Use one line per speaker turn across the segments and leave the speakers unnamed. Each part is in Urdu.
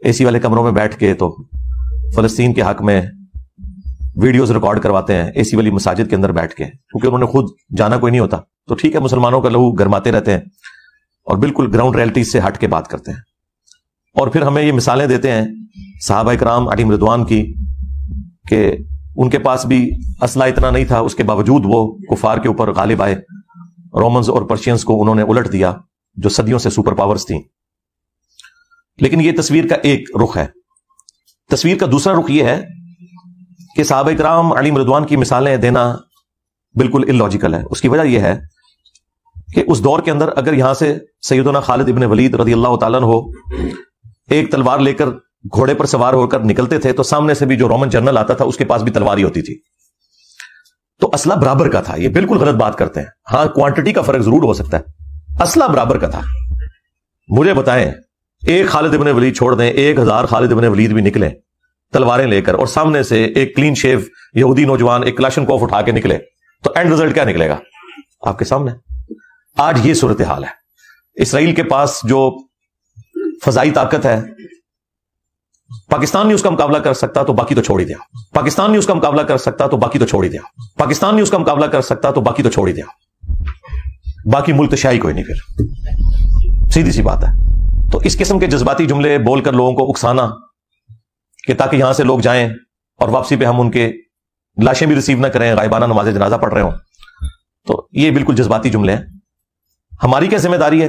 اے سی والے کمروں میں بیٹھ کے تو فلسطین کے حق میں ویڈیوز ریکارڈ کرواتے ہیں اے سی والی مساجد کے اندر بیٹھ کے، کیونکہ انہوں نے خود جانا کوئی نہیں ہوتا، تو ٹھیک ہے مسلمانوں کا لہو گرماتے رہتے ہیں اور بالکل گراؤنڈ ریئلٹیز سے ہٹ کے بات کرتے ہیں، اور پھر ہمیں یہ مثالیں دیتے ہیں صحابہ کرام علیہم رضوان کی کہ ان کے پاس بھی اسلحہ اتنا نہیں تھا، اس کے باوجود وہ کفار کے اوپر غالب آئے، رومنز اور پرشینز کو انہوں نے الٹ دیا جو صدیوں سے سپر پاورز تھیں۔ لیکن یہ تصویر کا ایک رخ ہے۔ تصویر کا دوسرا رخ یہ ہے کہ صحابہ کرام علیہم رضوان کی مثالیں دینا بالکل اللاجیکل ہے۔ اس کی وجہ یہ ہے کہ اس دور کے اندر اگر یہاں سے سیدنا خالد ابن ولید رضی اللہ تعالیٰ عنہ ایک تلوار لے کر گھوڑے پر سوار ہو کر نکلتے تھے تو سامنے سے بھی جو رومن جنرل آتا تھا اس کے پاس بھی تلوار ہی ہوتی تھی، تو اسلحہ برابر کا تھا۔ یہ بالکل غلط بات کرتے ہیں، ہاں کوانٹٹی کا فرق ضرور ہو سکتا ہے، اسلحہ برابر کا تھا۔ مجھے بتائیں ایک خالد ابن ولید چھوڑ دیں، 1000 خالد ابن ولید بھی نکلیں تلواریں لے کر اور سامنے سے ایک کلین شیو یہودی نوجوان ایک کلاشنکوف اٹھا کے نکلے تو اینڈ رزلٹ کیا نکلے گا آپ کے سامنے؟ آج یہ صورتحال ہے۔ اسرائیل کے پاس جو فضائی طاقت ہے، پاکستان نہیں اس کا مقابلہ کر سکتا تو باقی تو چھوڑ ہی دیا، پاکستان نہیں اس کا مقابلہ کر سکتا تو باقی تو چھوڑ ہی دیا، پاکستان نہیں اس کا مقابلہ کر سکتا تو باقی تو چھوڑ ہی دیا، باقی ملک تو شاہی کوئی نہیں، پھر سیدھی سی بات ہے۔ تو اس قسم کے جذباتی جملے بول کر لوگوں کو اکسانا کہ تاکہ یہاں سے لوگ جائیں اور واپسی پہ ہم ان کے لاشیں بھی ریسیو نہ کریں، غائبانہ نماز جنازہ پڑھ رہے ہوں، تو یہ بالکل جذباتی جملے ہیں۔ ہماری کیا ذمہ داری ہے؟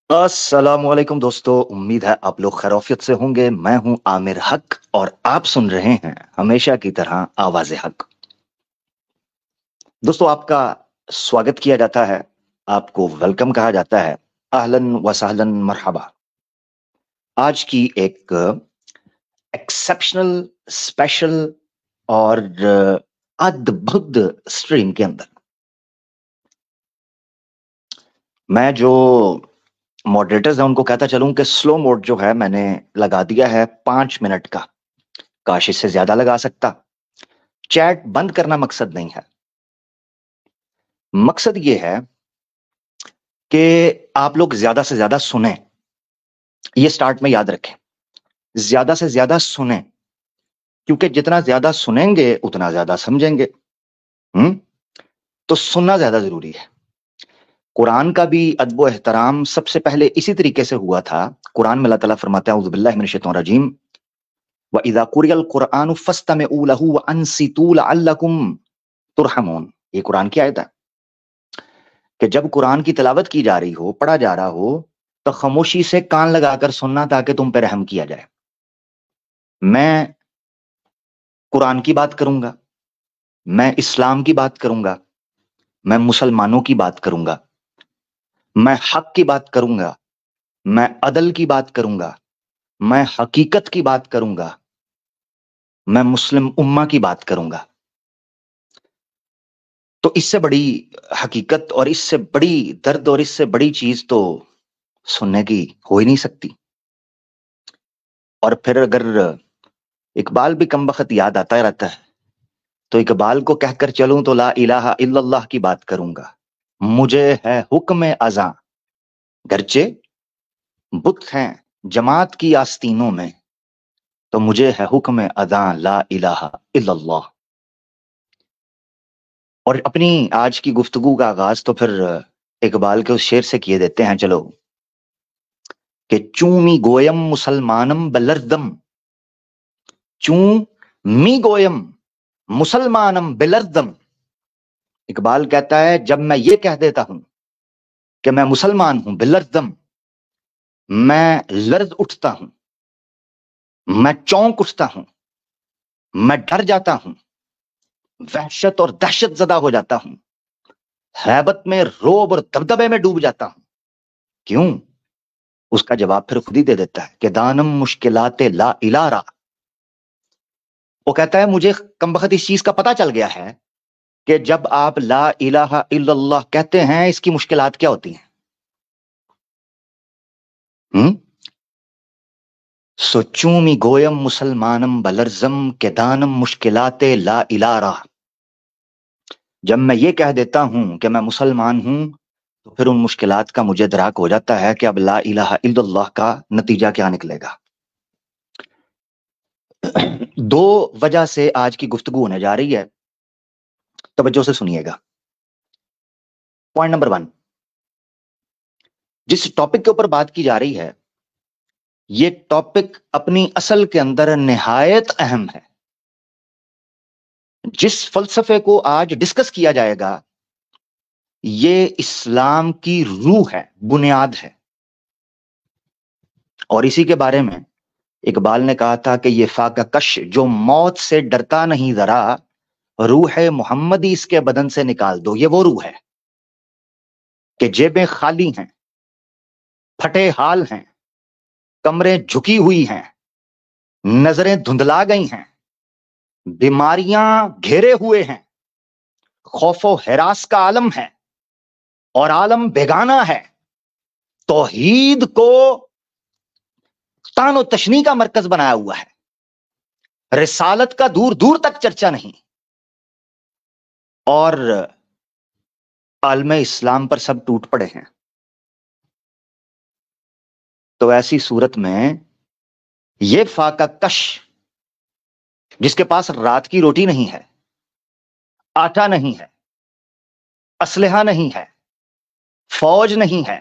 السلام علیکم دوستو، امید ہے آپ لوگ خیریت سے ہوں گے۔ میں ہوں عامر حق اور آپ سن رہے ہیں ہمیشہ کی طرح آواز حق۔ دوستو آپ کا سواگت کیا جاتا ہے، آپ کو ویلکم کہا جاتا ہے، اہلاً و سہلاً مرحبا۔ آج کی ایک ایکسیپشنل اسپیشل اور ادبھت سٹریم کے اندر میں جو ماڈریٹرز ہیں ان کو کہتا چلوں کہ سلو موڈ جو ہے میں نے لگا دیا ہے 5 منٹ کا، کاش اس سے زیادہ لگا سکتا۔ چیٹ بند کرنا مقصد نہیں ہے، مقصد یہ ہے کہ آپ لوگ زیادہ سے زیادہ سنیں، یہ سٹارٹ میں یاد رکھیں، زیادہ سے زیادہ سنیں، کیونکہ جتنا زیادہ سنیں گے اتنا زیادہ سمجھیں گے۔ تو سننا زیادہ ضروری ہے۔ قرآن کا بھی ادب و احترام سب سے پہلے اسی طریقے سے ہوا تھا۔ قرآن میں اللہ تعالیٰ فرماتا ہے اعوذ باللہ من الشیطان الرجیم وَإِذَا قُرِئَ الْقُرْآنُ فَاسْتَمِعُوا لَهُ وَأَنصِتُوا لَعَلَّكُمْ تُرْحَمُونَ۔ یہ قرآن کی آیت ہے کہ جب قرآن کی تلاوت کی جا رہی ہو، پڑھا جا رہا ہو، تو خاموشی سے کان لگا کر سننا تاکہ تم پہ رحم کیا جائے۔ میں قرآن کی بات کروں گا، میں اسلام کی بات کروں گا، میں مسلمانوں کی بات کروں گا، میں حق کی بات کروں گا، میں عدل کی بات کروں گا، میں حقیقت کی بات کروں گا، میں مسلم امہ کی بات کروں گا۔ تو اس سے بڑی حقیقت اور اس سے بڑی درد اور اس سے بڑی چیز تو سننے کی ہو ہی نہیں سکتی۔ اور پھر اگر اقبال بھی کم بخت یاد آتا رہتا ہے تو اقبال کو کہہ کر چلوں تو لا الہ الا اللہ کی بات کروں گا۔ مجھے ہے حکم اذاں گرچہ بت ہیں جماعت کی آستینوں میں، تو مجھے ہے حکم اذاں لا الہ الا اللہ۔ اور اپنی آج کی گفتگو کا آغاز تو پھر اقبال کے اس شعر سے کیے دیتے ہیں، چلو کہ چوں می گویم مسلمانم بلردم، چوں می گویم مسلمانم بلردم۔ اقبال کہتا ہے جب میں یہ کہہ دیتا ہوں کہ میں مسلمان ہوں، بلردم، میں لرز اٹھتا ہوں، میں چونک اٹھتا ہوں، میں ڈر جاتا ہوں، وحشت اور دہشت زدہ ہو جاتا ہوں، ہیبت میں، روب اور دبدبے میں ڈوب جاتا ہوں۔ کیوں؟ اس کا جواب پھر خود ہی دے دیتا ہے کہ دانم مشکلات لا الہ را۔ وہ کہتا ہے مجھے کم بخت اس چیز کا پتہ چل گیا ہے کہ جب آپ لا الہ الا اللہ کہتے ہیں اس کی مشکلات کیا ہوتی ہیں۔ سو چومی گویم مسلمانم بلرزم کے دانم مشکلات لا الہ را۔ جب میں یہ کہہ دیتا ہوں کہ میں مسلمان ہوں تو پھر ان مشکلات کا مجھے ادراک ہو جاتا ہے کہ اب لا الہ الا اللہ کا نتیجہ کیا نکلے گا. دو وجہ سے آج کی گفتگو ہونے جا رہی ہے, توجہ سے سنیے گا. پوائنٹ نمبر 1, جس ٹاپک کے اوپر بات کی جا رہی ہے یہ ٹاپک اپنی اصل کے اندر نہایت اہم ہے. جس فلسفے کو آج ڈسکس کیا جائے گا یہ اسلام کی روح ہے, بنیاد ہے. اور اسی کے بارے میں اقبال نے کہا تھا کہ یہ فاقہ کش جو موت سے ڈرتا نہیں ذرا, روح محمدی اس کے بدن سے نکال دو. یہ وہ روح ہے کہ جیبیں خالی ہیں, پھٹے حال ہیں, کمریں جھکی ہوئی ہیں, نظریں دھندلا گئی ہیں, بیماریاں گھیرے ہوئے ہیں, خوف و ہراس کا عالم ہے اور عالم بیگانہ ہے. توحید کو تان و تشنیع کا مرکز بنایا ہوا ہے, رسالت کا دور دور تک چرچا نہیں, اور عالم اسلام پر سب ٹوٹ پڑے ہیں. تو ایسی صورت میں یہ فاقہ کش جس کے پاس رات کی روٹی نہیں ہے, آٹا نہیں ہے, اسلحہ نہیں ہے, فوج نہیں ہے,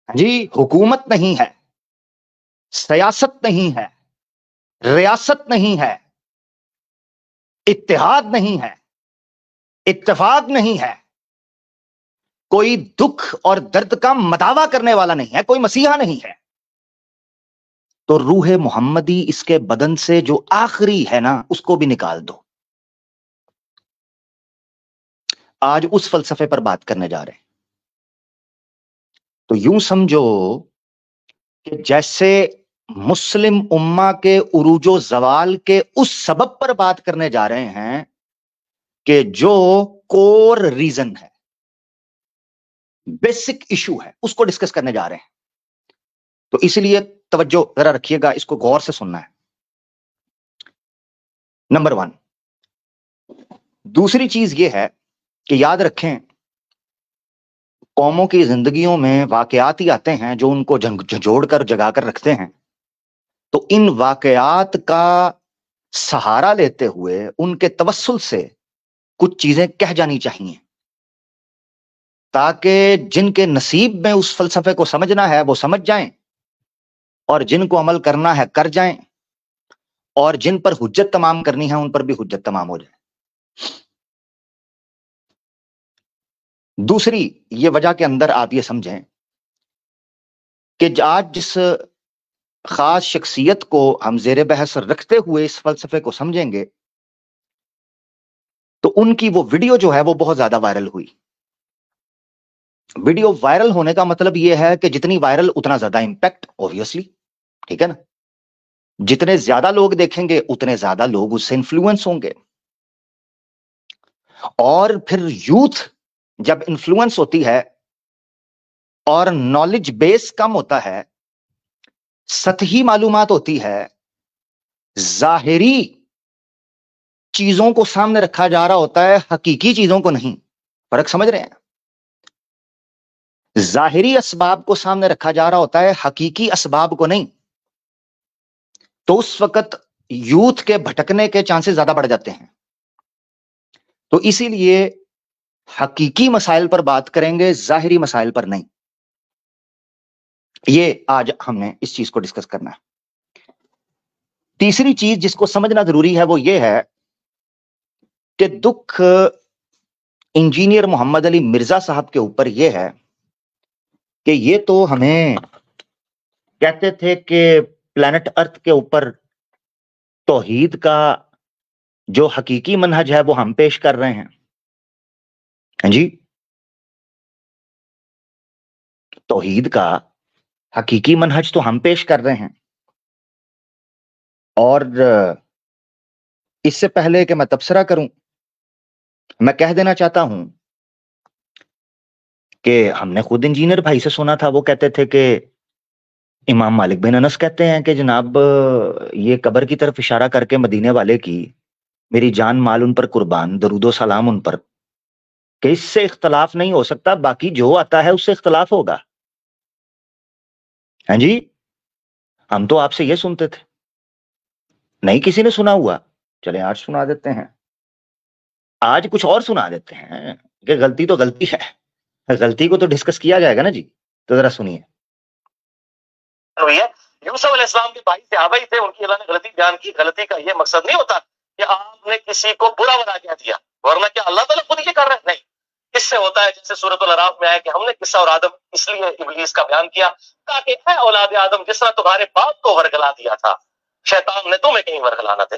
جی حکومت نہیں ہے, سیاست نہیں ہے, ریاست نہیں ہے, اتحاد نہیں ہے, اتفاق نہیں ہے, کوئی دکھ اور درد کا مداوا کرنے والا نہیں ہے, کوئی مسیحا نہیں ہے, تو روح محمدی اس کے بدن سے جو آخری ہے نا اس کو بھی نکال دو. آج اس فلسفے پر بات کرنے جا رہے ہیں. تو یوں سمجھو کہ جیسے مسلم امہ کے عروج و زوال کے اس سبب پر بات کرنے جا رہے ہیں کہ جو کور ریزن ہے, بیسک ایشو ہے, اس کو ڈسکس کرنے جا رہے ہیں. تو اس لیے توجہ ذرا رکھیے گا, اس کو غور سے سننا ہے. نمبر 1. دوسری چیز یہ ہے کہ یاد رکھیں قوموں کی زندگیوں میں واقعات ہی آتے ہیں جو ان کو جھنجھوڑ کر جگا کر رکھتے ہیں. تو ان واقعات کا سہارا لیتے ہوئے ان کے توسل سے کچھ چیزیں کہہ جانی چاہیے تاکہ جن کے نصیب میں اس فلسفے کو سمجھنا ہے وہ سمجھ جائیں, اور جن کو عمل کرنا ہے کر جائیں, اور جن پر حجت تمام کرنی ہے ان پر بھی حجت تمام ہو جائے. دوسری یہ وجہ کے اندر آپ یہ سمجھیں کہ آج جس خاص شخصیت کو ہم زیر بحث رکھتے ہوئے اس فلسفے کو سمجھیں گے تو ان کی وہ ویڈیو جو ہے وہ بہت زیادہ وائرل ہوئی. ویڈیو وائرل ہونے کا مطلب یہ ہے کہ جتنی وائرل اتنا زیادہ امپیکٹ, اوبویسلی, ٹھیک ہے نا. جتنے زیادہ لوگ دیکھیں گے اتنے زیادہ لوگ اس سے انفلوئنس ہوں گے, اور پھر یوتھ جب انفلوئنس ہوتی ہے اور نالج بیس کم ہوتا ہے, سطحی معلومات ہوتی ہے, ظاہری چیزوں کو سامنے رکھا جا رہا ہوتا ہے, حقیقی چیزوں کو نہیں. فرق سمجھ رہے ہیں؟ ظاہری اسباب کو سامنے رکھا جا رہا ہوتا ہے, حقیقی اسباب کو نہیں. تو اس وقت یوتھ کے بھٹکنے کے چانسز زیادہ بڑھ جاتے ہیں. تو اسی لیے حقیقی مسائل پر بات کریں گے, ظاہری مسائل پر نہیں. یہ آج ہم نے اس چیز کو ڈسکس کرنا ہے. تیسری چیز جس کو سمجھنا ضروری ہے وہ یہ ہے کہ دکھ انجینئر محمد علی مرزا صاحب کے اوپر یہ ہے کہ یہ تو ہمیں کہتے تھے کہ پلانٹ ارتھ کے اوپر توحید کا جو حقیقی منہج ہے وہ ہم پیش کر رہے ہیں. جی, توحید کا حقیقی منہج تو ہم پیش کر رہے ہیں. اور اس سے پہلے کہ میں تبصرہ کروں, میں کہہ دینا چاہتا ہوں کہ ہم نے خود انجینئر بھائی سے سنا تھا, وہ کہتے تھے کہ امام مالک بن انس کہتے ہیں کہ جناب یہ قبر کی طرف اشارہ کر کے مدینے والے کی میری جان مال ان پر قربان, درود و سلام ان پر, کہ اس سے اختلاف نہیں ہو سکتا، باقی جو آتا ہے اس سے اختلاف ہوگا. ہاں جی، ہم تو آپ سے یہ سنتے تھے، نہیں کسی نے سنا ہوا، چلیں آج سنا دیتے ہیں، آج کچھ اور سنا دیتے ہیں کہ غلطی تو غلطی ہے، غلطی کو تو ڈسکس کیا جائے گا نا جی. تو ذرا سنیے. یوسف علیہ السلام کے بھائی صحابہ ہی تھے، ان کی اللہ نے غلطی بیان کی. غلطی کا یہ مقصد نہیں ہوتا کہ آپ نے کسی کو برا بنا کہہ دیا، ورنہ کیا اللہ تعالیٰ خود یہ کر رہے ہیں؟ نہیں، اس سے ہوتا ہے جیسے سورۃ الاعراف میں ہے کہ ہم نے قصہ اور آدم اس لیے ابلیس کا بیان کیا تاکہ اے اولاد آدم، جس طرح تمہارے باپ کو ورگلا دیا تھا شیطان نے، تمہیں کہیں ورگلانا تھے.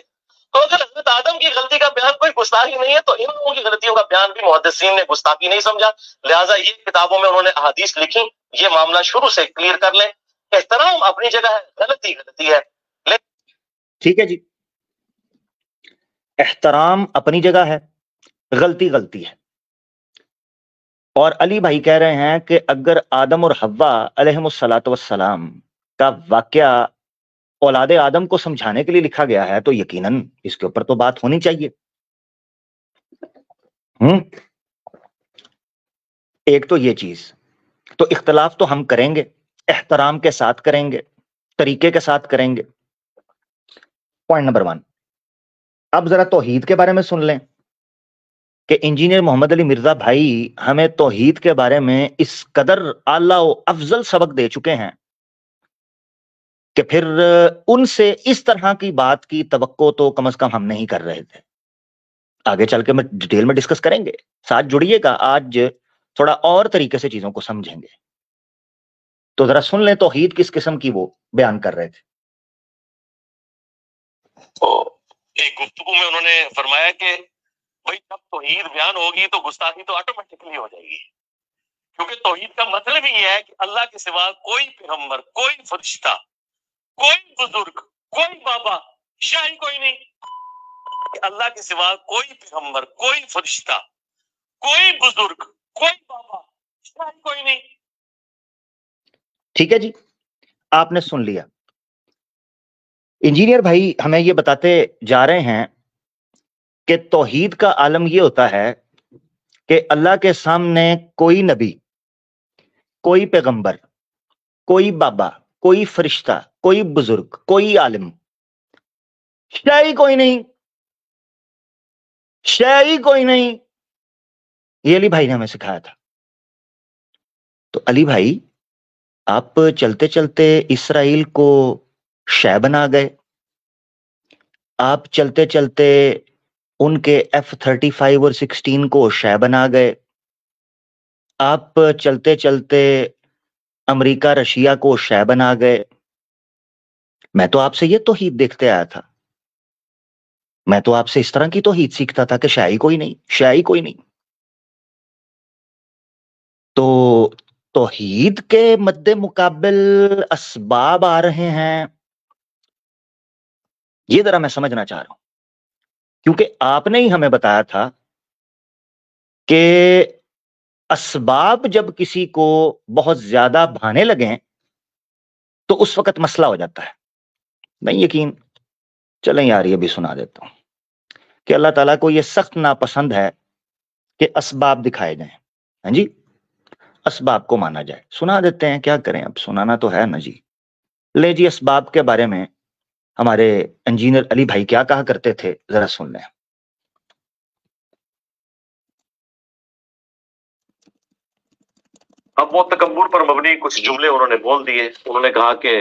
تو اگر حضرت آدم کی غلطی کا بیان کوئی گستاخی نہیں ہے تو ان لوگوں کی غلطیوں کا بیان بھی محدثین نے گستاخی نہیں سمجھا. لہٰذا یہ کتابوں میں انہوں نے احادیث لکھی. یہ معاملہ شروع سے کلیئر کر لیں، احترام اپنی جگہ ہے، غلطی غلطی ہے. ٹھیک ہے جی، احترام اپنی جگہ ہے، غلطی غلطی ہے. اور علی بھائی کہہ رہے ہیں کہ اگر آدم اور حوا علیہم الصلاۃ والسلام کا واقعہ اولاد آدم کو سمجھانے کے لیے لکھا گیا ہے تو یقیناً اس کے اوپر تو بات ہونی چاہیے. ایک تو یہ چیز، تو اختلاف تو ہم کریں گے، احترام کے ساتھ کریں گے، طریقے کے ساتھ کریں گے. Point number 1. اب ذرا توحید کے بارے میں سن لیں کہ انجینئر محمد علی مرزا بھائی ہمیں توحید کے بارے میں اس قدر اعلیٰ و افضل سبق دے چکے ہیں کہ پھر ان سے اس طرح کی بات کی توقع تو کم از کم ہم نہیں کر رہے تھے. آگے چل کے میں ڈیٹیل میں ڈسکس کریں گے، ساتھ جڑیے گا، آج تھوڑا اور طریقے سے چیزوں کو سمجھیں گے. تو ذرا سن لیں توحید کس قسم کی وہ بیان کر رہے تھے. تو ایک گفتگو میں انہوں نے فرمایا کہ بھائی جب توحید بیان ہوگی تو گستاخی تو آٹومیٹکلی ہو جائے گی، کیونکہ توحید کا مطلب ہی یہ ہے کہ اللہ کے سوا کوئی پیغمبر، کوئی فرشتہ، کوئی بزرگ، کوئی بابا، شاہی کوئی نہیں. کہ اللہ کے سوا کوئی پیغمبر، کوئی فرشتہ، کوئی بزرگ، کوئی بابا، شاہی کوئی نہیں. ٹھیک ہے جی، آپ نے سن لیا. انجینئر بھائی ہمیں یہ بتاتے جا رہے ہیں کہ توحید کا عالم یہ ہوتا ہے کہ اللہ کے سامنے کوئی نبی، کوئی پیغمبر، کوئی بابا، کوئی فرشتہ، کوئی بزرگ، کوئی عالم، شاہی کوئی نہیں، شاہی کوئی نہیں. یہ علی بھائی نے ہمیں سکھایا تھا. تو علی بھائی آپ چلتے چلتے اسرائیل کو شے بنا گئے، آپ چلتے چلتے ان کے F-35 اور 16 کو شے بنا گئے، آپ چلتے چلتے امریکہ رشیا کو شے بنا گئے. میں تو آپ سے یہ توحید دیکھتے آیا تھا، میں تو آپ سے اس طرح کی توحید سیکھتا تھا کہ شاہی کوئی نہیں، شاہی کوئی نہیں. تو توحید کے مد مقابل اسباب آ رہے ہیں، یہ ذرا میں سمجھنا چاہ رہا ہوں، کیونکہ آپ نے ہی ہمیں بتایا تھا کہ اسباب جب کسی کو بہت زیادہ بھانے لگیں تو اس وقت مسئلہ ہو جاتا ہے. نہیں یقین؟ چلیں یار یہ بھی سنا دیتا ہوں کہ اللہ تعالیٰ کو یہ سخت ناپسند ہے کہ اسباب دکھائے جائیں. ہاں جی، اسباب کو مانا جائے. سنا دیتے ہیں، کیا کریں، اب سنانا تو ہے نا جی. لے جی، اسباب کے بارے میں ہمارے انجینئر علی بھائی کیا کہا کرتے تھے، ذرا سن لیں. اب وہ تکبر پر مبنی کچھ جملے انہوں نے بول دیے. انہوں نے کہا کہ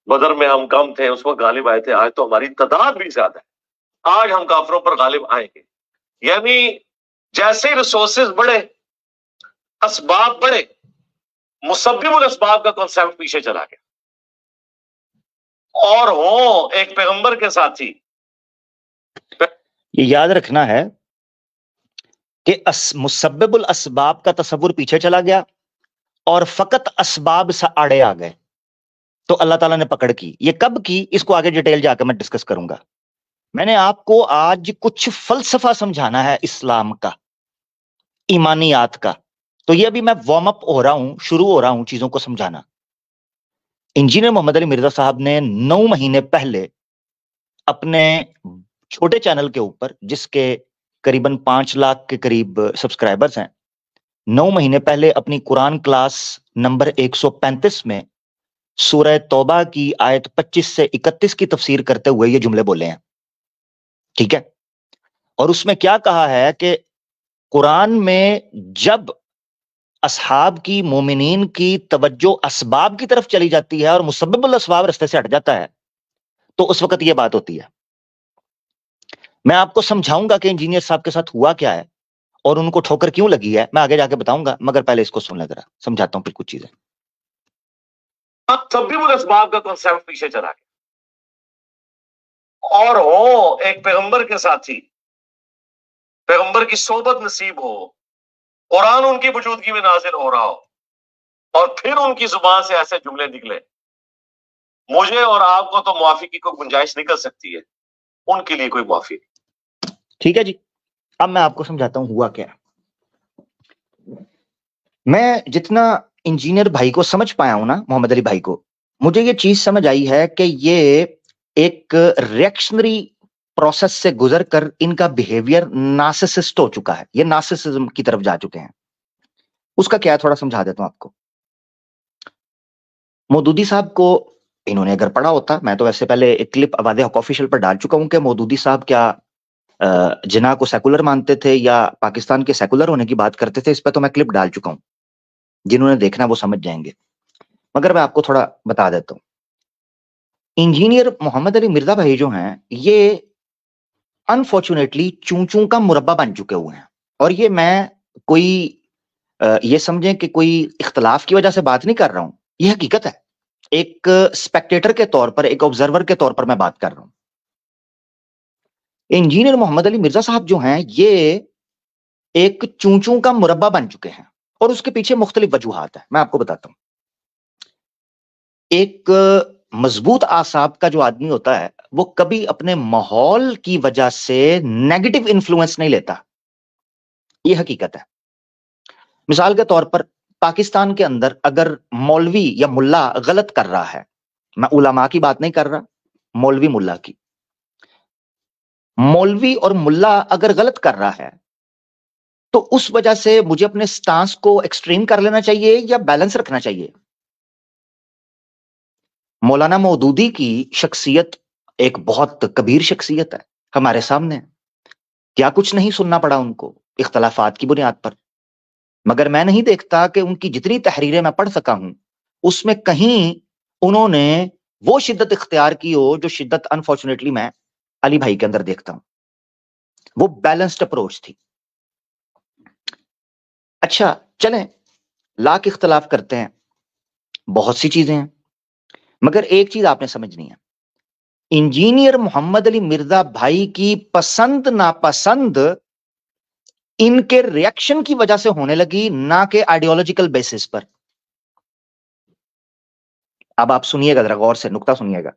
بدر میں ہم کم تھے، اس وقت غالب آئے تھے، آج تو ہماری تعداد بھی زیادہ ہے، آج ہم کافروں پر غالب آئیں گے. یعنی جیسے ریسورسز بڑھے، اسباب بڑھے، مسبب الاسباب کا کنسیپٹ پیچھے چلا گیا. اور ہوں ایک پیغمبر کے ساتھی، یہ یاد رکھنا ہے کہ مسبب الاسباب کا تصور پیچھے چلا گیا اور فقط اسباب سے آڑے آ گئے تو اللہ تعالیٰ نے پکڑ کی. یہ کب کی، اس کو آگے ڈیٹیل جا کے میں ڈسکس کروں گا. میں نے آپ کو آج کچھ فلسفہ سمجھانا ہے اسلام کا، ایمانیات کا. تو یہ ابھی میں وارم اپ ہو رہا ہوں، شروع ہو رہا ہوں چیزوں کو سمجھانا. انجینئر محمد علی مرزا صاحب نے 9 مہینے پہلے اپنے چھوٹے چینل کے اوپر، جس کے قریباً 5 لاکھ کے قریب سبسکرائبرز ہیں. 9 مہینے پہلے اپنی قرآن کلاس نمبر 135 میں سورہ توبہ کی آیت 25 سے 31 کی تفسیر کرتے ہوئے یہ جملے بولے ہیں. ٹھیک ہے. اور اس میں کیا کہا ہے کہ قرآن میں جب اصحاب کی مومنین کی توجہ اسباب کی طرف چلی جاتی ہے اور مسبب الاسباب رستے سے ہٹ جاتا ہے تو اس وقت یہ بات ہوتی ہے. میں آپ کو سمجھاؤں گا کہ انجینئر صاحب کے ساتھ ہوا کیا ہے اور ان کو ٹھوکر کیوں لگی ہے, میں آگے جا کے بتاؤں گا, مگر پہلے اس کو سن لیں ذرا, سمجھاتا ہوں پھر کچھ چیزیں.
مسبب الاسباب کا کنسپٹ پیچھے چلا گیا اور ہو ایک پیغمبر کے ساتھی, پیغمبر کی صحبت نصیب ہو, قرآن ان کی موجودگی میں نازل ہو رہا ہو اور پھر ان کی زبان سے ایسے جملے نکلے, مجھے اور آپ کو تو معافی کی کوئی گنجائش نکل سکتی ہے, ان کے لیے کوئی معافی نہیں.
ٹھیک ہے جی, اب میں آپ کو سمجھاتا ہوں ہوا کیا. میں جتنا انجینئر بھائی کو سمجھ پایا ہوں نا, محمد علی بھائی کو, مجھے یہ چیز سمجھ آئی ہے کہ یہ ایک ریئیکشنری پروسیس سے گزر کر ان کا بیہیویئر نارسسسٹ ہو چکا ہے, یہ نارسسزم کی طرف جا چکے ہیں. اس کا کیا ہے تھوڑا سمجھا دیتا ہوں آپ کو. مودودی صاحب کو انہوں نے اگر پڑھا ہوتا, میں تو ویسے پہلے ایک کلپ آواز حق آفیشیل پر ڈال چکا ہوں کہ مودودی صاحب کیا جناح کو سیکولر مانتے تھے یا پاکستان کے سیکولر ہونے کی بات کرتے تھے, اس پہ تو میں کلپ ڈال چکا ہوں, جنہوں نے دیکھنا وہ سمجھ جائیں گے. مگر میں آپ کو تھوڑا بتا دیتا ہوں. انجینئر محمد علی مرزا بھائی جو ہیں یہ انفارچونیٹلی چون چون کا مربع بن چکے ہوئے ہیں, اور یہ میں کوئی یہ سمجھیں کہ کوئی اختلاف کی وجہ سے بات نہیں کر رہا ہوں, یہ حقیقت ہے. ایک اسپیکٹیٹر کے طور پر, ایک آبزرور کے طور پر میں بات کر رہا ہوں. انجینئر محمد علی مرزا صاحب جو ہیں یہ ایک چون چون کا مربع بن چکے ہیں, اور اس کے پیچھے مختلف وجوہات ہیں, میں آپ کو بتاتا ہوں. ایک مضبوط اعصاب کا جو آدمی ہوتا ہے وہ کبھی اپنے ماحول کی وجہ سے نیگیٹو انفلوئنس نہیں لیتا, یہ حقیقت ہے. مثال کے طور پر پاکستان کے اندر اگر مولوی یا ملا غلط کر رہا ہے, میں علماء کی بات نہیں کر رہا, مولوی ملا کی, مولوی اور ملا اگر غلط کر رہا ہے تو اس وجہ سے مجھے اپنے سٹانس کو ایکسٹریم کر لینا چاہیے یا بیلنس رکھنا چاہیے. مولانا مودودی کی شخصیت ایک بہت کبیر شخصیت ہے, ہمارے سامنے کیا کچھ نہیں سننا پڑا ان کو اختلافات کی بنیاد پر, مگر میں نہیں دیکھتا کہ ان کی جتنی تحریریں میں پڑھ سکا ہوں اس میں کہیں انہوں نے وہ شدت اختیار کی ہو جو شدت انفارچونیٹلی میں علی بھائی کے اندر دیکھتا ہوں. وہ بیلنسڈ اپروچ تھی. اچھا چلیں, لاکھ اختلاف کرتے ہیں, بہت سی چیزیں ہیں, مگر ایک چیز آپ نے سمجھنی ہے, انجینئر محمد علی مرزا بھائی کی پسند ناپسند ان کے ریئیکشن کی وجہ سے ہونے لگی, نہ کہ آئیڈیالوجیکل بیسس پر. اب آپ سنیے گا ذرا غور سے, نقطہ سنیے گا.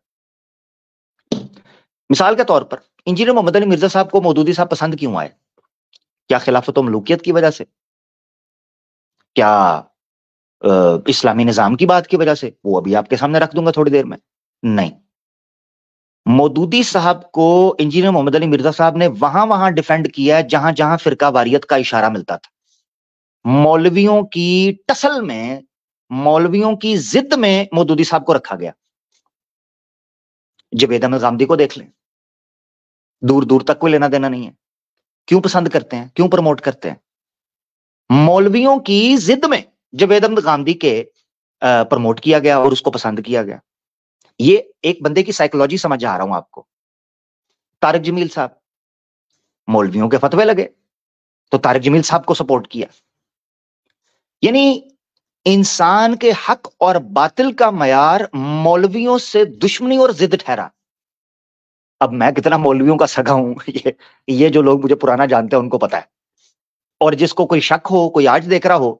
مثال کے طور پر انجینئر محمد علی مرزا صاحب کو مودودی صاحب پسند کیوں آئے؟ کیا خلافت و ملوکیت کی وجہ سے؟ کیا اسلامی نظام کی بات کی وجہ سے؟ وہ ابھی آپ کے سامنے رکھ دوں گا تھوڑی دیر میں. نہیں, مودودی صاحب کو انجینئر محمد علی مرزا صاحب نے وہاں ڈیفینڈ کیا جہاں جہاں فرقہ واریت کا اشارہ ملتا تھا. مولویوں کی ٹسل میں, مولویوں کی ضد میں مودودی صاحب کو رکھا گیا. جوید احمد غامدی کو دیکھ لیں, دور دور تک کوئی لینا دینا نہیں ہے. کیوں پسند کرتے ہیں, کیوں پروموٹ کرتے ہیں؟ مولویوں کی ضد میں جوید احمد غامدی کے پروموٹ کیا گیا اور اس کو پسند کیا گیا. یہ ایک بندے کی سائیکولوجی سمجھ آ رہا ہوں آپ کو. طارق جمیل صاحب, مولویوں کے فتوے لگے تو طارق جمیل صاحب کو سپورٹ کیا. یعنی انسان کے حق اور باطل کا معیار مولویوں سے دشمنی اور ضد ٹھہرا. اب میں کتنا مولویوں کا سگا ہوں یہ جو لوگ مجھے پرانا جانتے ہیں ان کو پتا ہے, اور جس کو کوئی شک ہو, کوئی آج دیکھ رہا ہو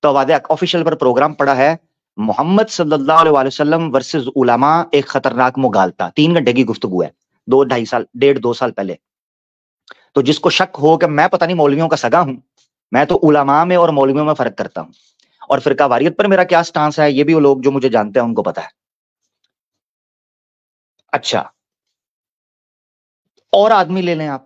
تو آواز آفیشیل پر پروگرام پڑا ہے, محمد صلی اللہ علیہ وسلم ورسز علماء ایک خطرناک مغالطہ, 3 گھنٹے کی گفتگو ہے, 2 سال پہلے. تو جس کو شک ہو کہ میں پتہ نہیں مولویوں کا سگا ہوں, میں تو علماء میں اور مولویوں میں فرق کرتا ہوں, اور فرقہ واریت پر میرا کیا سٹانس ہے یہ بھی وہ لوگ جو مجھے جانتے ہیں ان کو پتا ہے. اچھا, اور آدمی لے لیں آپ,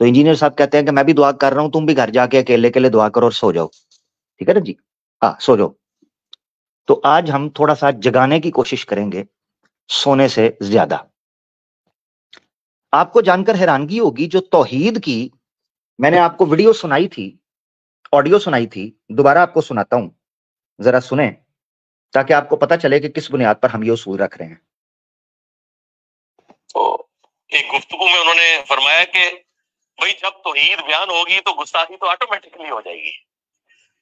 تو انجینئر صاحب کہتے ہیں کہ میں بھی دعا کر رہا ہوں، تم بھی گھر جا کے اکیلے اکیلے دعا کرو اور سو جاؤ. ٹھیک ہے نا جی؟ ہاں سو جاؤ. تو آج ہم تھوڑا سا جگانے کی کوشش کریں گے سونے سے زیادہ. آپ کو جان کر حیرانگی ہوگی، جو توحید کی میں نے آپ کو ویڈیو سنائی تھی، آڈیو سنائی تھی، دوبارہ آپ کو سناتا ہوں، ذرا سنیں تاکہ آپ کو پتا چلے کہ کس بنیاد پر ہم یہ اصول رکھ رہے ہیں.
تو ایک گفتگو میں انہوں نے فرمایا کہ بھائی جب توحید بیان ہوگی تو گستاخی تو آٹومیٹکلی ہو جائے گی،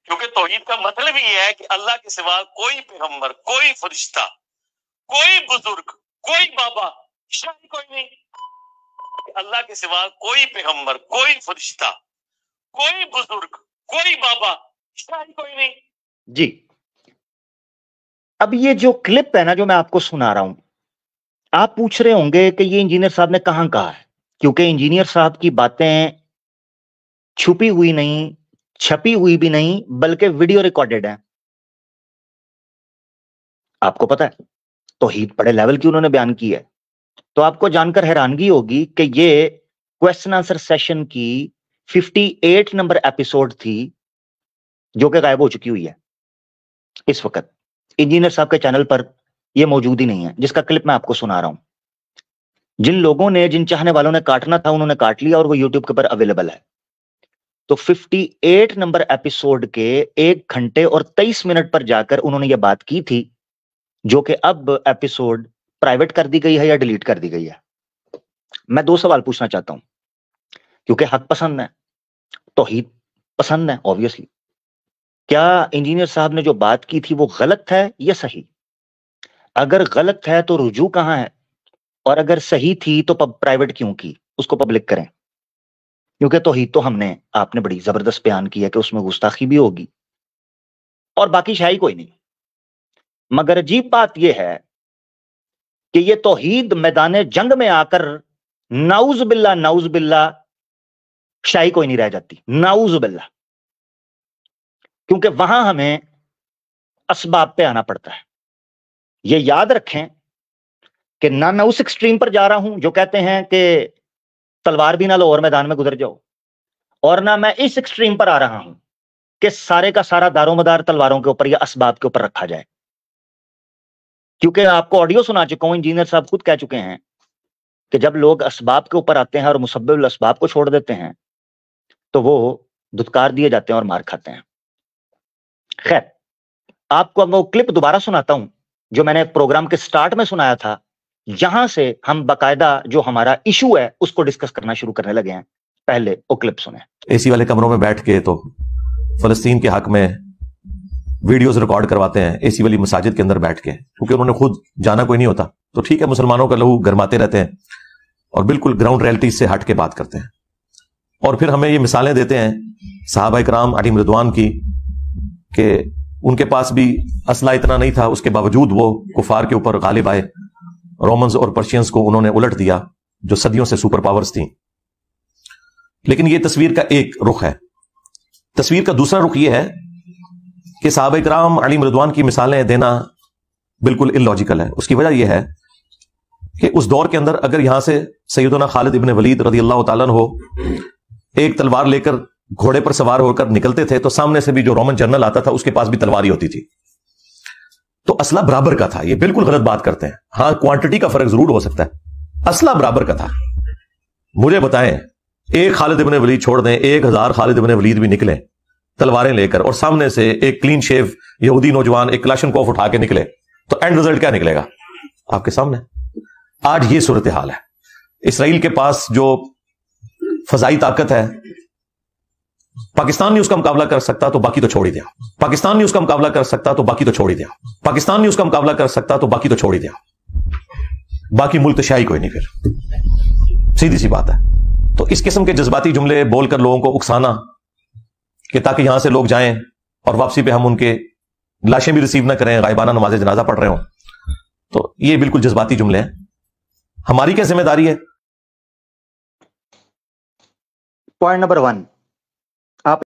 کیونکہ توحید کا مطلب ہی ہے کہ اللہ کے سوا کوئی پیغمبر، کوئی فرشتہ، کوئی بزرگ، کوئی بابا، شاید کوئی نہیں. اللہ کے سوا کوئی پیغمبر، کوئی فرشتہ، کوئی بزرگ، کوئی بابا، شاید کوئی نہیں.
جی اب یہ جو کلپ ہے نا جو میں آپ کو سنا رہا ہوں، آپ پوچھ رہے ہوں گے کہ یہ انجینئر صاحب نے کہاں کہا ہے، کیونکہ انجینئر صاحب کی باتیں چھپی ہوئی نہیں، چھپی ہوئی بھی نہیں، بلکہ ویڈیو ریکارڈڈ ہے. آپ کو پتا ہے توحید بڑے لیول کی انہوں نے بیان کی ہے. تو آپ کو جان کر حیرانگی ہوگی کہ یہ کوسچن آنسر سیشن کی 58 نمبر ایپیسوڈ تھی جو کہ غائب ہو چکی ہوئی ہے. اس وقت انجینئر صاحب کے چینل پر یہ موجود ہی نہیں ہے، جس کا کلپ میں آپ کو سنا رہا ہوں. جن لوگوں نے، جن چاہنے والوں نے کاٹنا تھا انہوں نے کاٹ لیا اور وہ یوٹیوب کے پر اویلیبل ہے. تو 58 نمبر ایپیسوڈ کے 1 گھنٹے اور 23 منٹ پر جا کر انہوں نے یہ بات کی تھی، جو کہ اب ایپیسوڈ پرائیویٹ کر دی گئی ہے یا ڈیلیٹ کر دی گئی ہے. میں 2 سوال پوچھنا چاہتا ہوں، کیونکہ حق پسند ہے، توحید پسند ہے obviously. کیا انجینئر صاحب نے جو بات کی تھی وہ غلط ہے یا صحیح؟ اگر غلط ہے تو رجوع کہاں ہے، اور اگر صحیح تھی تو پرائیویٹ کیوں کی؟ اس کو پبلک کریں، کیونکہ توحید تو ہم نے، آپ نے بڑی زبردست بیان کی ہے کہ اس میں گستاخی بھی ہوگی اور باقی شاہی کوئی نہیں. مگر عجیب بات یہ ہے کہ یہ توحید میدان جنگ میں آ کر نعوذ باللہ شاہی کوئی نہیں رہ جاتی، نعوذ باللہ. کیونکہ وہاں ہمیں اسباب پہ آنا پڑتا ہے. یہ یاد رکھیں کہ نہ میں اس ایکسٹریم پر جا رہا ہوں جو کہتے ہیں کہ تلوار بھی نہ لو اور میدان میں گزر جاؤ، اور نہ میں اس ایکسٹریم پر آ رہا ہوں کہ سارے کا سارا دار و مدار تلواروں کے اوپر یا اسباب کے اوپر رکھا جائے. کیونکہ آپ کو آڈیو سنا چکا ہوں، انجینئر صاحب خود کہہ چکے ہیں کہ جب لوگ اسباب کے اوپر آتے ہیں اور مسبب الاسباب کو چھوڑ دیتے ہیں تو وہ دھتکار دیے جاتے ہیں اور مار کھاتے ہیں. خیر، آپ کو اب وہ کلپ دوبارہ سناتا ہوں جو میں نے پروگرام کے سٹارٹ میں سنایا تھا. یہاں سے ہم باقاعدہ جو ہمارا ایشو ہے اس کو ڈسکس کرنا شروع کرنے لگے ہیں. پہلے وہ کلپ سنیں.
اے سی والے کمروں میں بیٹھ کے تو فلسطین کے حق میں ویڈیوز ریکارڈ کرواتے ہیں، اے سی والی مساجد کے اندر بیٹھ کے، کیونکہ انہوں نے خود جانا کوئی نہیں ہوتا. تو ٹھیک ہے، مسلمانوں کا لہو گرماتے رہتے ہیں اور بالکل گراؤنڈ ریئلٹیز سے ہٹ کے بات کرتے ہیں. اور پھر ہمیں یہ مثالیں دیتے ہیں صحابہ کرام علیہم رضوان کی کہ ان کے پاس بھی اسلحہ اتنا نہیں تھا، اس کے باوجود وہ کفار کے اوپر غالب آئے. رومنز اور پرشینز کو انہوں نے الٹ دیا جو صدیوں سے سپر پاورز تھیں. لیکن یہ تصویر کا ایک رخ ہے. تصویر کا دوسرا رخ یہ ہے کہ صحابہ کرام علیہم رضوان کی مثالیں دینا بالکل اللاجیکل ہے. اس کی وجہ یہ ہے کہ اس دور کے اندر اگر یہاں سے سیدنا خالد ابن ولید رضی اللہ تعالیٰ عنہ ایک تلوار لے کر گھوڑے پر سوار ہو کر نکلتے تھے تو سامنے سے بھی جو رومن جنرل آتا تھا اس کے پاس بھی تلوار ہی ہوتی تھی. تو اسلحہ برابر کا تھا. یہ بالکل غلط بات کرتے ہیں. ہاں کوانٹٹی کا فرق ضرور ہو سکتا ہے، اسلحہ برابر کا تھا. مجھے بتائیں، ایک خالد ابن ولید چھوڑ دیں، 1000 خالد ابن ولید بھی نکلیں تلواریں لے کر اور سامنے سے ایک کلین شیو یہودی نوجوان ایک کلاشنکوف اٹھا کے نکلے تو اینڈ رزلٹ کیا نکلے گا آپ کے سامنے؟ آج یہ صورتحال ہے. اسرائیل کے پاس جو فضائی طاقت ہے، پاکستان نہیں اس کا مقابلہ کر سکتا تو باقی تو چھوڑ ہی دیا. پاکستان نہیں اس کا مقابلہ کر سکتا تو باقی تو چھوڑ ہی دیا. پاکستان نہیں اس کا مقابلہ کر سکتا تو باقی تو چھوڑ ہی دیا. باقی ملک تو شاہی کوئی نہیں. پھر سیدھی سی بات ہے. تو اس قسم کے جذباتی جملے بول کر لوگوں کو اکسانا کہ تاکہ یہاں سے لوگ جائیں اور واپسی پہ ہم ان کے لاشیں بھی ریسیو نہ کریں، غائبانہ نماز جنازہ پڑھ رہے ہوں، تو یہ بالکل جذباتی جملے ہیں. ہماری کیا ذمہ داری ہے؟
پوائنٹ نمبر 1، آپ